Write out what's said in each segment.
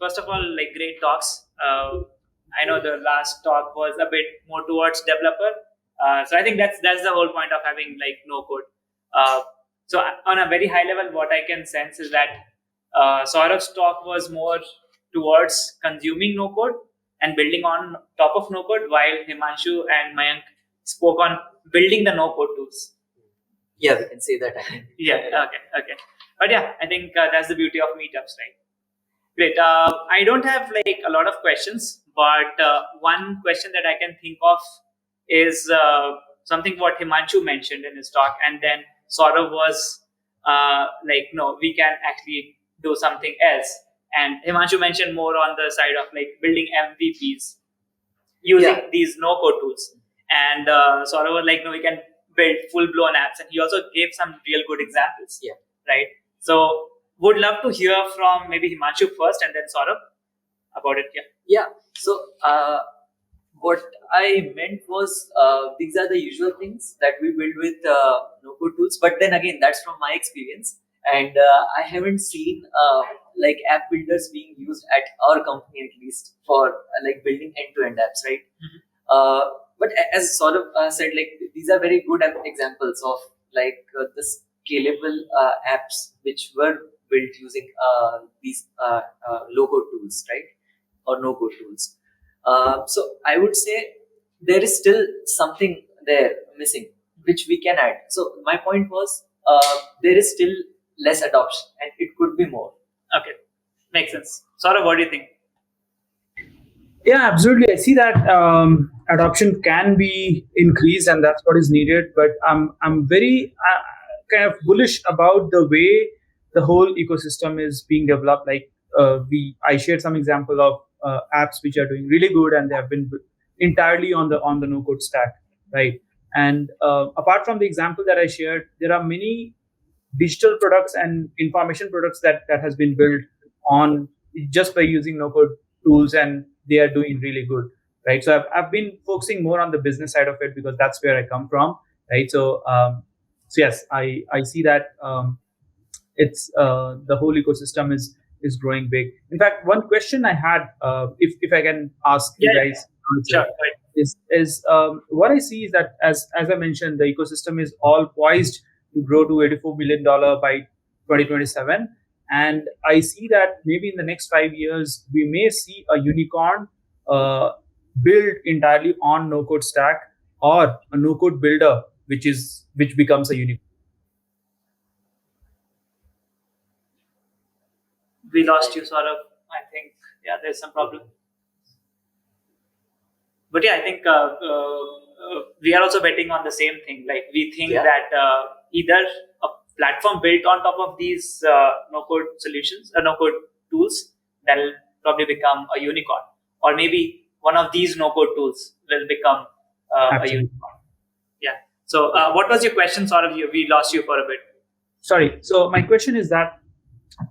first of all, like great talks. I know the last talk was a bit more towards developer. So I think that's the whole point of having like no code. So on a very high level, what I can sense is that Saurav's talk was more towards consuming no code and building on top of no code, while Himanshu and Mayank spoke on building the no code tools. Yeah, we can say that. I think. Yeah. Okay. But yeah, I think that's the beauty of meetups, right? Great. I don't have like a lot of questions, but one question that I can think of is something what Himanshu mentioned in his talk, and then Saurav was like, no, we can actually do something else. And Himanshu mentioned more on the side of like building MVPs using these no-code tools. And Saurav was like, no, we can build full-blown apps. And he also gave some real good examples. Yeah. Right. So would love to hear from maybe Himanshu first and then Saurav about it. Yeah. So what I meant was these are the usual things that we build with no-code tools. But then again, that's from my experience. And I haven't seen like app builders being used at our company, at least, for like building end-to-end apps, right? Mm-hmm. But as Saurav said, like these are very good examples of like the scalable apps which were built using these low-code tools, right? Or no-code tools. So I would say there is still something there missing, which we can add. So my point was there is still less adoption and it could be more. Okay, makes sense. Saurav, what do you think? Yeah, absolutely. I see that adoption can be increased, and that's what is needed. But I'm very kind of bullish about the way the whole ecosystem is being developed. Like I shared some example of apps which are doing really good, and they have been entirely on the no code stack, right? And apart from the example that I shared, there are many digital products and information products that has been built on just by using no code tools, and they are doing really good, right? So I've been focusing more on the business side of it because that's where I come from, right? So yes, I see that it's the whole ecosystem is growing big. In fact, one question I had, if I can ask you guys, sure, is what I see is that as I mentioned, the ecosystem is all poised to grow to $84 billion by 2027. And I see that maybe in the next 5 years, we may see a unicorn build entirely on no-code stack, or a no-code builder, which becomes a unicorn. We lost you, Saurav. I think, there's some problem. But I think we are also betting on the same thing. Like we think that either a platform built on top of these no-code solutions, no-code tools, that will probably become a unicorn, or maybe one of these no-code tools will become a unicorn. Yeah. So, what was your question, Saurav? We lost you for a bit. Sorry. So my question is that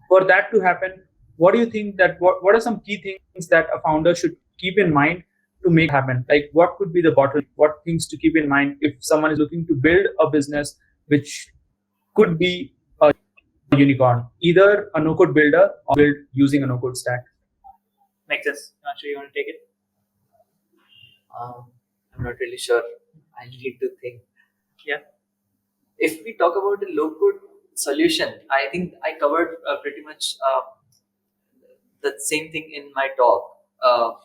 for that to happen, what do you think that what are some key things that a founder should keep in mind to make happen? Like what could be the bottleneck? What things to keep in mind if someone is looking to build a business which could be a unicorn, either a no-code builder or build using a no-code stack? Makes sense. Not sure you want to take it. I'm not really sure. I need to think. Yeah. If we talk about a low-code solution, I think I covered pretty much the same thing in my talk.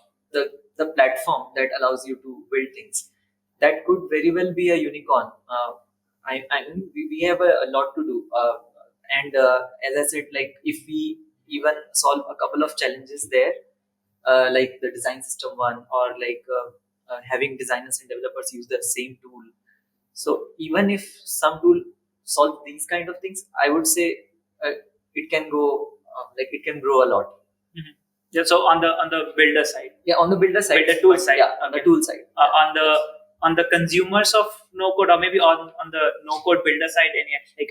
The platform that allows you to build things, that could very well be a unicorn. I mean, we have a lot to do, and as I said, like if we even solve a couple of challenges there, like the design system one, or like having designers and developers use the same tool. So even if some tool solve these kind of things, I would say it can go it can grow a lot. Mm-hmm. Yeah, so on the builder side. Yeah, on the builder side. Builder tool side. Yeah, on the tool side. On the consumers of no code, or maybe on the no code builder side, like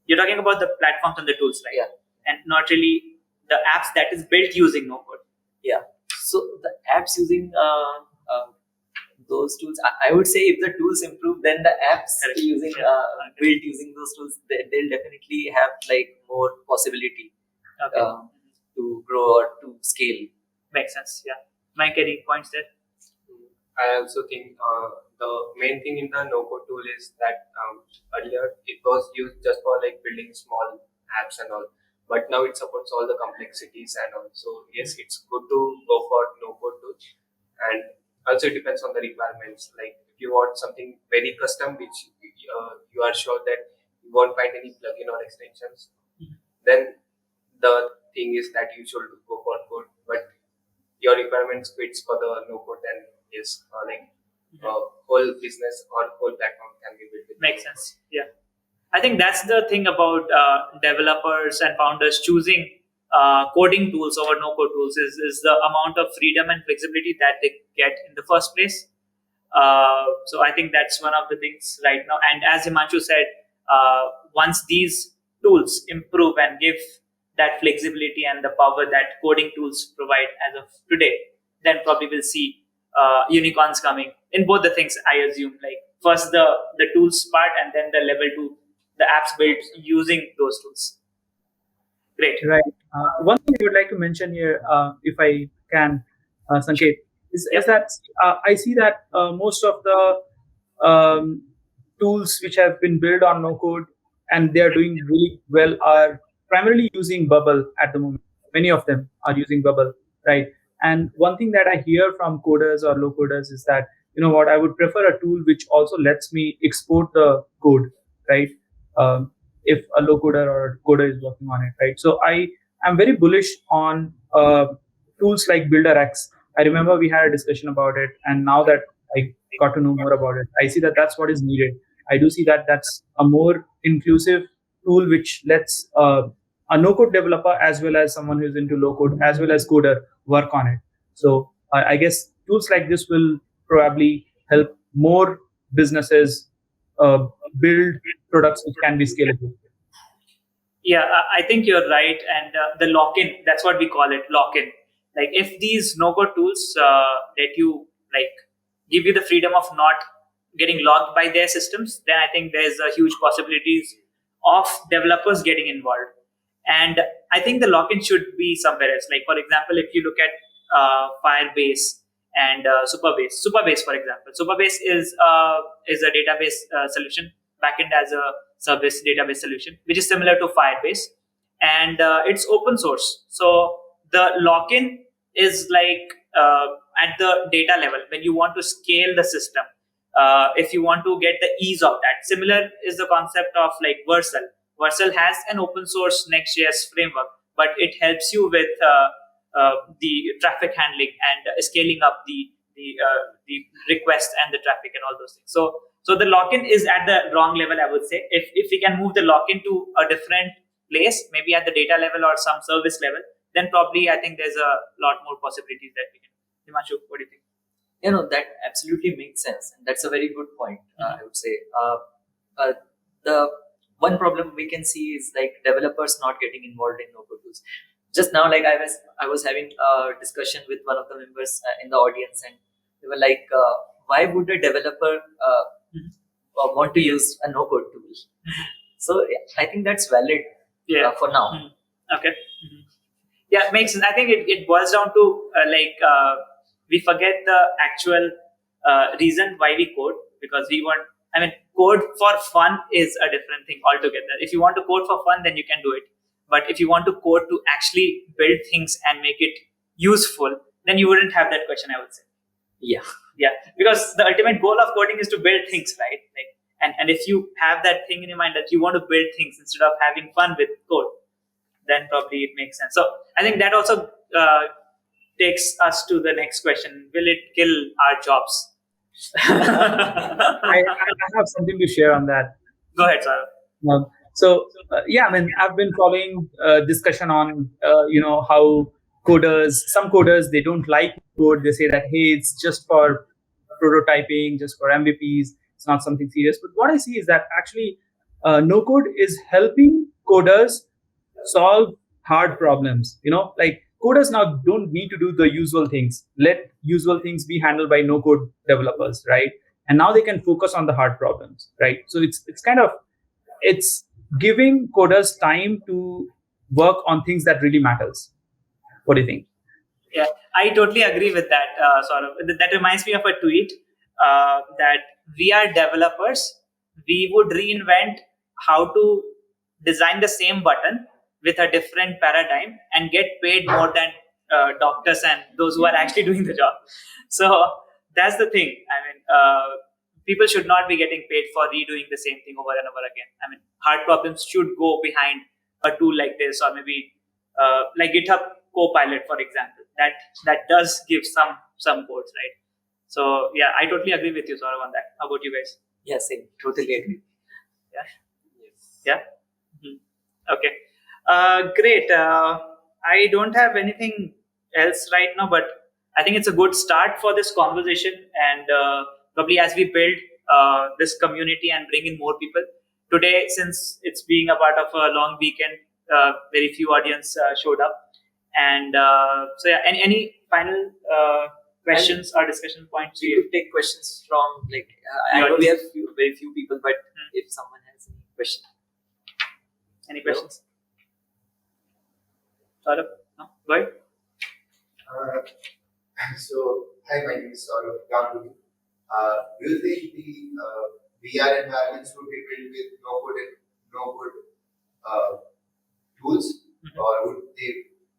you're talking about the platforms and the tools, right? Yeah. And not really the apps that is built using no code. Yeah. So the apps using those tools, I would say if the tools improve, then the apps using built using those tools, they'll definitely have like more possibility. Okay. to grow or to scale. Makes sense. Yeah. Mike, any points there? I also think the main thing in the no-code tool is that earlier it was used just for like building small apps and all, but now it supports all the complexities and all. So yes, it's good to go for no-code tool, and also it depends on the requirements. Like if you want something very custom, which you are sure that you won't find any plugin or extensions, then the thing is that you should go for code. But your requirements fits for the no code, then yes, whole business or whole platform can be built with Makes sense. Yeah. I think that's the thing about developers and founders choosing coding tools over no code tools is the amount of freedom and flexibility that they get in the first place. So I think that's one of the things right now. And as Himanshu said, once these tools improve and give that flexibility and the power that coding tools provide as of today, then probably we'll see unicorns coming in both the things. I assume, like first the tools part, and then the level 2, the apps built using those tools. Great. Right. One thing I would like to mention here, if I can, Sanket, is that I see that most of the tools which have been built on no code and they are doing really well are primarily using Bubble at the moment. Many of them are using Bubble, right? And one thing that I hear from coders or low coders is that, you know what, I would prefer a tool which also lets me export the code, right? If a low coder or a coder is working on it, right? So I am very bullish on tools like BuilderX. I remember we had a discussion about it, and now that I got to know more about it, I see that that's what is needed. I do see that that's a more inclusive tool which lets a no-code developer as well as someone who's into low-code as well as coder work on it. So I guess tools like this will probably help more businesses build products which can be scalable. Yeah, I think you're right. And the lock-in, that's what we call it, lock-in. Like if these no-code tools let you like give you the freedom of not getting locked by their systems, then I think there's a huge possibilities of developers getting involved. And I think the lock-in should be somewhere else. Like for example, if you look at Firebase and Supabase, for example, Supabase is a database solution, backend as a service database solution, which is similar to Firebase, and it's open source. So the lock-in is like at the data level when you want to scale the system. If you want to get the ease of that, similar is the concept of like Vercel. Vercel has an open source Next.js framework, but it helps you with the traffic handling and scaling up the request and the traffic and all those things. So the lock-in is at the wrong level, I would say. If we can move the lock-in to a different place, maybe at the data level or some service level, then probably I think there's a lot more possibilities that we can. Himanshu, what do you think? That absolutely makes sense, and that's a very good point. I would say the one problem we can see is like developers not getting involved in no-code tools. Just now, like I was having a discussion with one of the members in the audience, and they were like, "Why would a developer want to use a no-code tool?" So I think that's valid for now. Okay. Yeah, it makes sense. I think it boils down to we forget the actual reason why we code, because we want. I mean, code for fun is a different thing altogether. If you want to code for fun, then you can do it. But if you want to code to actually build things and make it useful, then you wouldn't have that question, I would say. Yeah, because the ultimate goal of coding is to build things, right? And if you have that thing in your mind that you want to build things instead of having fun with code, then probably it makes sense. So I think that also takes us to the next question: will it kill our jobs? I have something to share on that. Go ahead, Sahu. I mean, I've been following discussion on how some coders, they don't like code. They say that, hey, it's just for prototyping, just for MVPs. It's not something serious. But what I see is that actually no code is helping coders solve hard problems. Like coders now don't need to do the usual things. Let usual things be handled by no code developers, right? And now they can focus on the hard problems, right? So it's giving coders time to work on things that really matters. What do you think? Yeah, I totally agree with that. Sort of that reminds me of a tweet that we are developers. We would reinvent how to design the same button with a different paradigm and get paid more than doctors and those who are actually doing the job. So that's the thing. I mean, people should not be getting paid for redoing the same thing over and over again. I mean, hard problems should go behind a tool like this, or maybe like GitHub Copilot, for example. That does give some codes, right? So yeah, I totally agree with you, Saurav, on that. How about you guys? Yeah, same. Totally agree. Yeah. Yes. Yeah. Mhm. Okay. Great. I don't have anything else right now, but I think it's a good start for this conversation. And probably as we build this community and bring in more people today, since it's being a part of a long weekend, very few audience showed up. And so yeah, any final questions or discussion points? We could take questions from I know we have very few people, but if someone has any question. Any questions? Saurabh? No? Go ahead. So, hi, my name is Saurabh Ganguly. Do you think the VR environments would be built with no-code tools, or would they?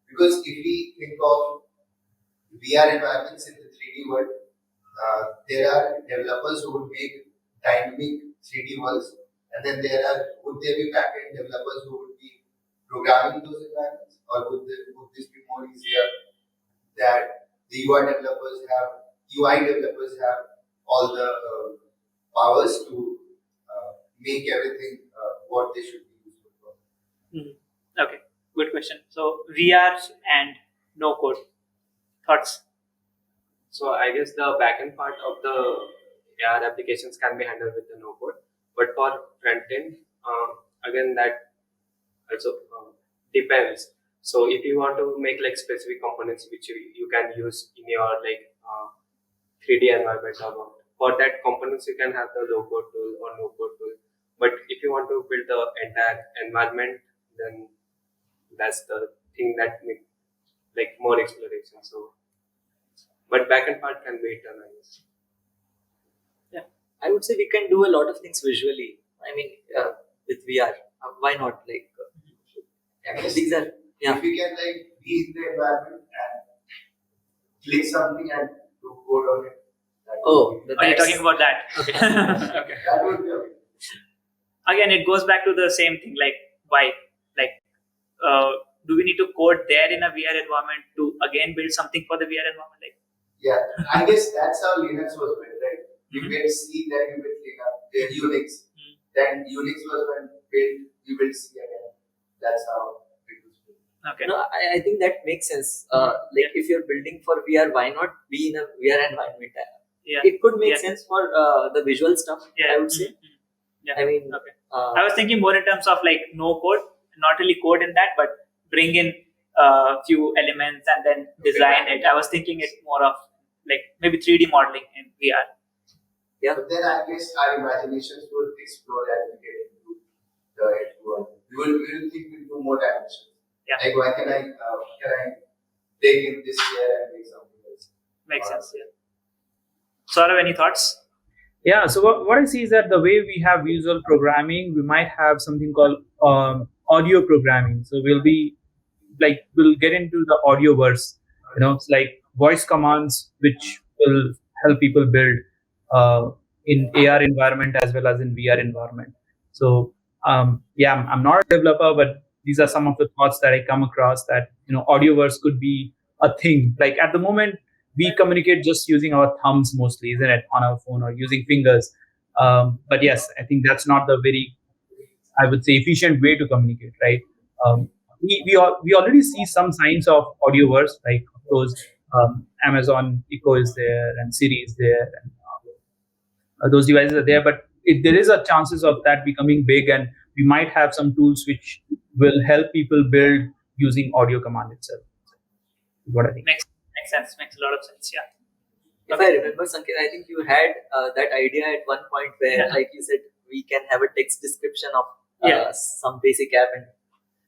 Because if we think of VR environments in the 3D world, there are developers who would make dynamic 3D worlds, and then would there be backend developers who would be programming those environments, or would this be more easier that the UI developers have all the powers to make everything what they should be useful for? Okay, good question. So VR and no code thoughts. So I guess the backend part of the AR applications can be handled with the no code, but for front end, again that also depends. So if you want to make like specific components which you can use in your 3D environment or not, for that components you can have the low code tool or no code tool. But if you want to build the entire environment, then that's the thing that make like more exploration. So, but backend part can wait on, I guess. Yeah, I would say we can do a lot of things visually. I mean, with VR, why not? These are If we can be in the environment and click something and do code on it. Are you talking about that? Okay. Okay. That would be okay. Again, it goes back to the same thing. Like, why? Do we need to code there in a VR environment to again build something for the VR environment? Yeah, I guess that's how Linux was built, right? You build C, then you build Linux, then Unix. Then Unix was built, you build C again. That's how it was built. Okay. No, I think that makes sense. If you're building for VR, why not be in a VR environment? Yeah. It could make sense for the visual stuff, I would say. Yeah. I mean, okay. I was thinking more in terms of no code, not really code in that, but bring in few elements and then design it. I was thinking it more of maybe 3D modeling in VR. Yeah. But then I guess our imaginations will explore as we get into the edge world. We will think into more dimensions. Yeah. Like, why can I take in this chair and make something else? Makes sense. Yeah. Saurav, any thoughts? Yeah, so what I see is that the way we have visual programming, we might have something called audio programming. So we'll get into the audio verse, it's like voice commands, which will help people build in AR environment as well as in VR environment. So I'm not a developer, but these are some of the thoughts that I come across that, audioverse could be a thing. Like at the moment, we communicate just using our thumbs mostly, isn't it, on our phone or using fingers. But yes, I think that's not the very, I would say, efficient way to communicate, right? We already see some signs of audioverse, like of course, Amazon Echo is there and Siri is there, and those devices are there. But there is a chances of that becoming big, and we might have some tools which will help people build using audio command itself. What I think. Makes sense. Makes a lot of sense. Yeah. If I remember, Sanket, I think you had that idea at one point where, like you said, we can have a text description of some basic app, and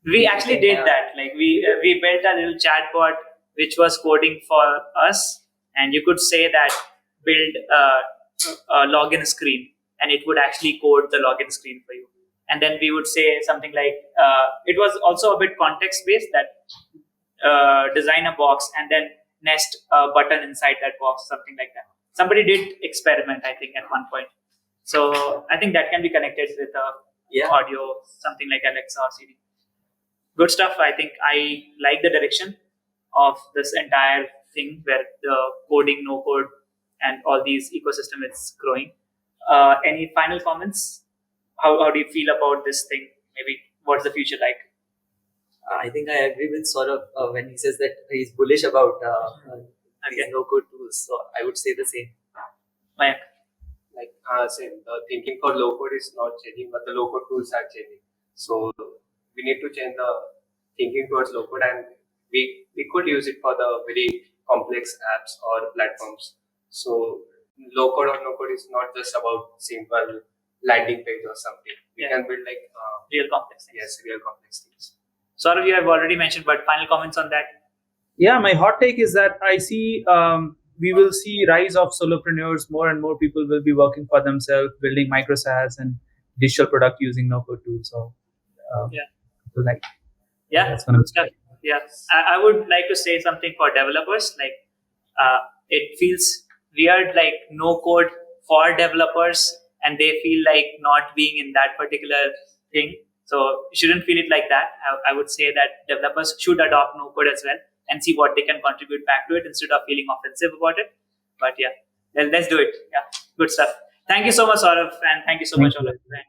We actually did that. Like we built a little chatbot which was coding for us, and you could say that build a login screen, and it would actually code the login screen for you. And then we would say something like it was also a bit context based, that design a box and then nest a button inside that box, something like that. Somebody did experiment, I think, at one point. So I think that can be connected with audio, something like Alexa or Siri. Good stuff. I think I like the direction of this entire thing, where the coding, no code, and all these ecosystem is growing. Any final comments? How do you feel about this thing? Maybe what's the future like? I think I agree with Saurabh when he says that he's bullish about these no-code tools. So I would say the same. Mayank? Like same, the thinking for low code is not changing, but the low code tools are changing. So we need to change the thinking towards low code, and we could use it for the very complex apps or platforms. So low code or no code is not just about simple landing page or something. We can build like real complex things. Yes, real complex things. Saurav, you have already mentioned, but final comments on that? Yeah, my hot take is that I see we will see rise of solopreneurs. More and more people will be working for themselves, building micro SaaS and digital product using no-code tools. So so like that's gonna be yeah. I would like to say something for developers. Like it feels weird, like no code for developers, and they feel like not being in that particular thing. So you shouldn't feel it like that. I would say that developers should adopt no code as well and see what they can contribute back to it instead of feeling offensive about it. But yeah, let's do it. Yeah, good stuff. Thank you so much, Saurav, and thank you so much, all of you.